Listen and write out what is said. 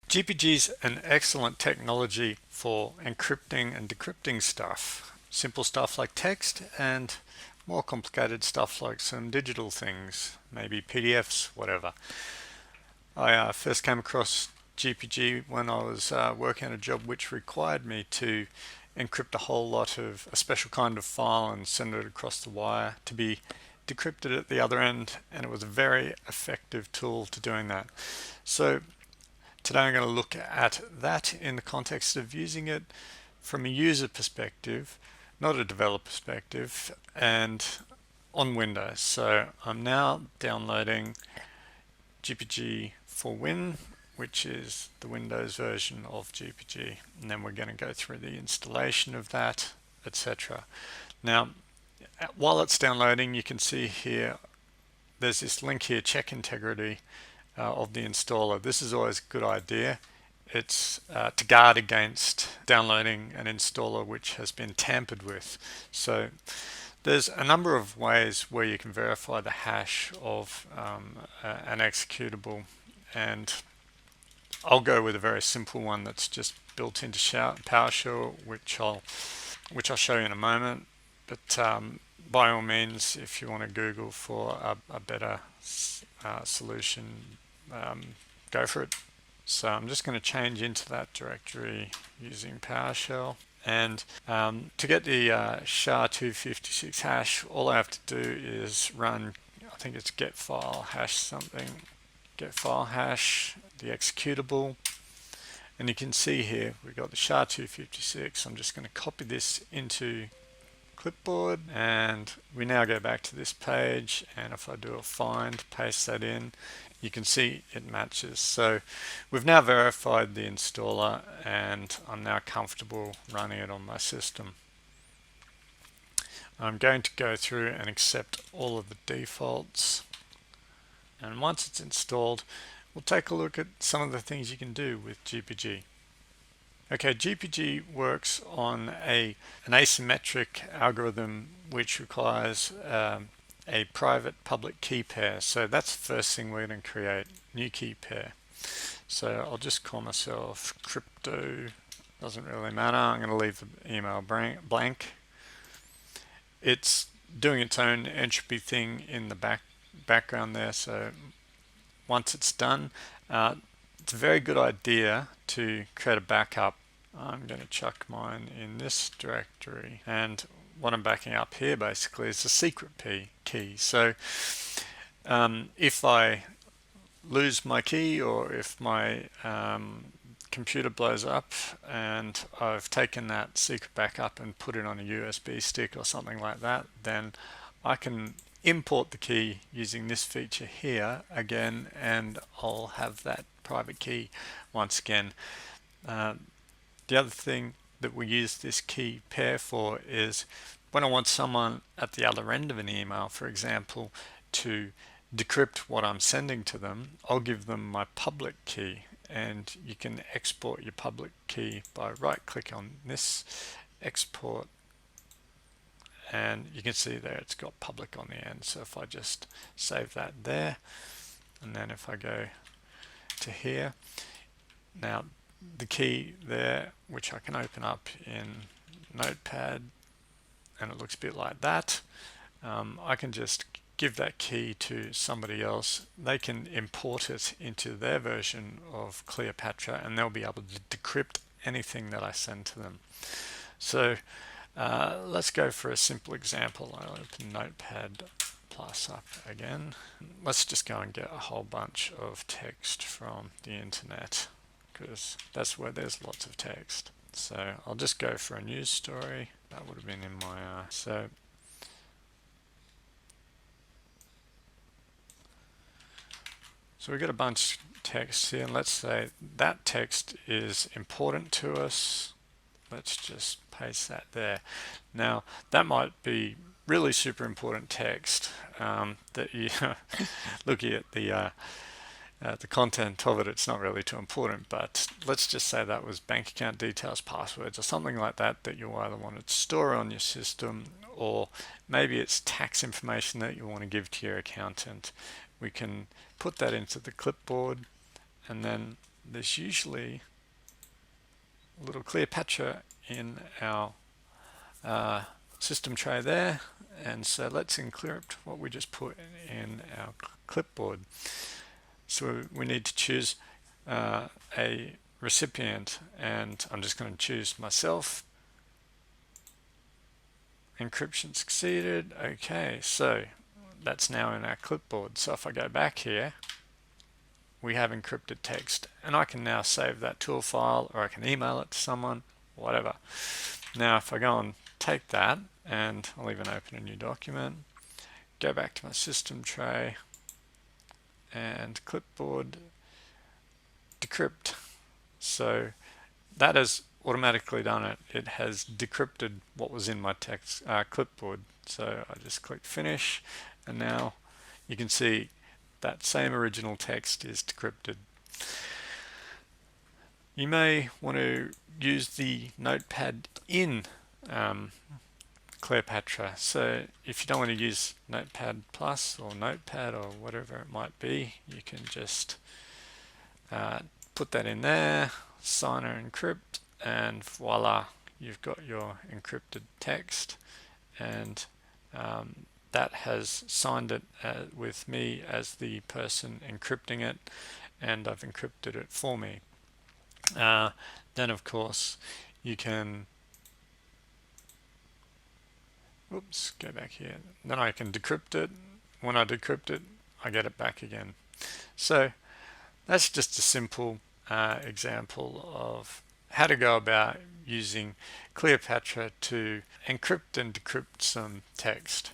GPG is an excellent technology for encrypting and decrypting stuff. Simple stuff like text and more complicated stuff like some digital things, maybe PDFs, whatever. I first came across GPG when I was working on a job which required me to encrypt a whole lot of a special kind of file and send it across the wire to be decrypted at the other end, and it was a very effective tool to doing that. So today I'm going to look at that in the context of using it from a user perspective, not a developer perspective, and on Windows. So I'm now downloading GPG for Win, which is the Windows version of GPG, and then we're going to go through the installation of that, etc. Now, while it's downloading, you can see here there's this link here, check integrity of the installer. This is always a good idea. It's to guard against downloading an installer which has been tampered with. So there's a number of ways where you can verify the hash of an executable, and I'll go with a very simple one that's just built into PowerShell, which I'll show you in a moment. But by all means, if you want to Google for a better solution, go for it. So I'm just going to change into that directory using PowerShell. And to get the SHA-256 hash, all I have to do is run, I think it's get file hash something, get file hash, the executable. And you can see here we've got the SHA-256. I'm just going to copy this into clipboard, and we now go back to this page, and if I do a find, paste that in, you can see it matches. So we've now verified the installer, and I'm now comfortable running it on my system. I'm going to go through and accept all of the defaults, and once it's installed, we'll take a look at some of the things you can do with GPG. Okay, GPG works on an asymmetric algorithm which requires a private public key pair. So that's the first thing we're going to create, new key pair. So I'll just call myself crypto, doesn't really matter. I'm going to leave the email blank. It's doing its own entropy thing in the background there. So once it's done, it's a very good idea to create a backup. I'm going to chuck mine in this directory, and what I'm backing up here basically is the secret key. So if I lose my key, or if my computer blows up and I've taken that secret backup and put it on a USB stick or something like that, then I can import the key using this feature here again, and I'll have that private key once again. The other thing that we use this key pair for is when I want someone at the other end of an email, for example, to decrypt what I'm sending to them, I'll give them my public key, and you can export your public key by right-click on this, export, and you can see there it's got public on the end. So if I just save that there, and then if I go to here, now the key there, which I can open up in Notepad, and it looks a bit like that, I can just give that key to somebody else. They can import it into their version of Kleopatra, and they'll be able to decrypt anything that I send to them. So let's go for a simple example. I'll open Notepad Plus up again. Let's just go and get a whole bunch of text from the internet, because that's where there's lots of text. So I'll just go for a news story. That would have been in my so we've got a bunch of text here, and let's say that text is important to us. Let's just paste that there. Now that might be really super important text that you looking at the content of it, it's not really too important, but let's just say that was bank account details, passwords, or something like that that you either want to store on your system, or maybe it's tax information that you want to give to your accountant. We can put that into the clipboard, and then there's usually a little Kleopatra in our system tray there, and so let's encrypt what we just put in our clipboard. So we need to choose a recipient, and I'm just going to choose myself. Encryption succeeded. Okay, so that's now in our clipboard. So if I go back here, we have encrypted text, and I can now save that tool file, or I can email it to someone, whatever. Now if I go and take that, and I'll even open a new document, go back to my system tray, and clipboard, decrypt. So that has automatically done it. It has decrypted what was in my text clipboard. So I just click finish, and now you can see that same original text is decrypted. You may want to use the notepad in Kleopatra. So if you don't want to use Notepad Plus or Notepad or whatever it might be, you can just put that in there, sign or encrypt, and voila, you've got your encrypted text, and that has signed it with me as the person encrypting it, and I've encrypted it for me. Then of course you can go back here. Then I can decrypt it. When I decrypt it, I get it back again. So that's just a simple example of how to go about using Kleopatra to encrypt and decrypt some text.